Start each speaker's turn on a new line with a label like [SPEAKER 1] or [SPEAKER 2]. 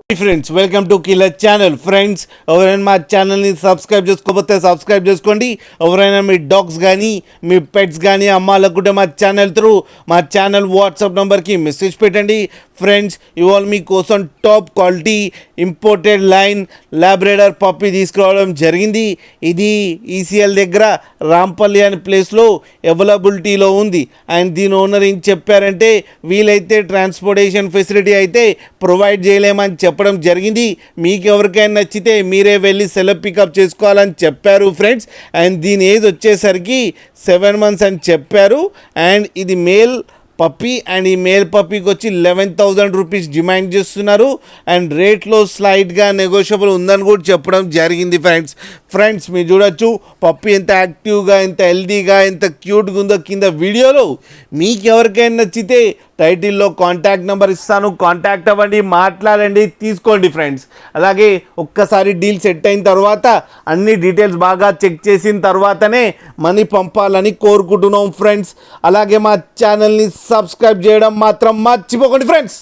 [SPEAKER 1] Friends welcome to killer channel. Friends ఎవరైనా మా ఛానల్ని సబ్స్క్రైబ్ చేసుకోకపోతే సబ్స్క్రైబ్ చేసుకోండి. ఎవరైనా మీ డాగ్స్ కానీ మీ పెట్స్ కానీ అమ్మాలనుకుంటే మా ఛానల్ వాట్సాప్ నెంబర్కి మెసేజ్ పెట్టండి. ఫ్రెండ్స్ ఇవాళ మీకోసం top quality imported line Labrador puppy తీసుకురావడం జరిగింది. ఇది ఈసీఎల్ దగ్గర రాంపల్లి అనే ప్లేస్లో అవైలబిలిటీలో ఉంది. అండ్ దీని ఓనర్ ఏం చెప్పారంటే వీలైతే ట్రాన్స్పోర్టేషన్ ఫెసిలిటీ అయితే ప్రొవైడ్ చేయలేమని చెప్పడం జరిగింది. మీకు ఎవరికైనా నచ్చితే మీరే వెళ్ళి సెలవు పికప్ చేసుకోవాలని చెప్పారు ఫ్రెండ్స్. అండ్ దీని ఏజ్ వచ్చేసరికి 7 months అని చెప్పారు. అండ్ ఇది మేల్ పప్పీ అండ్ ఈ మేల్ పప్పీకి వచ్చి 11,000 రూపీస్ డిమాండ్ చేస్తున్నారు. అండ్ రేట్లో స్లైడ్గా నెగోషియబుల్ ఉందని కూడా చెప్పడం జరిగింది ఫ్రెండ్స్ మీరు చూడొచ్చు పప్పీ ఎంత యాక్టివ్గా, ఎంత హెల్దీగా, ఎంత క్యూట్గా ఉందో కింద వీడియోలో. మీకు ఎవరికైనా నచ్చితే టైటిల్లో కాంటాక్ట్ నెంబర్ ఇస్తాను, కాంటాక్ట్ అవ్వండి, మాట్లాడండి, తీసుకోండి ఫ్రెండ్స్. అలాగే ఒక్కసారి డీల్ సెట్ అయిన తర్వాత అన్ని డీటెయిల్స్ బాగా చెక్ చేసిన తర్వాతనే మనీ పంపాలని కోరుకుంటున్నాం ఫ్రెండ్స్. అలాగే మా ఛానల్ని సబ్స్క్రైబ్ చేయడం మాత్రం మర్చిపోకండి ఫ్రెండ్స్.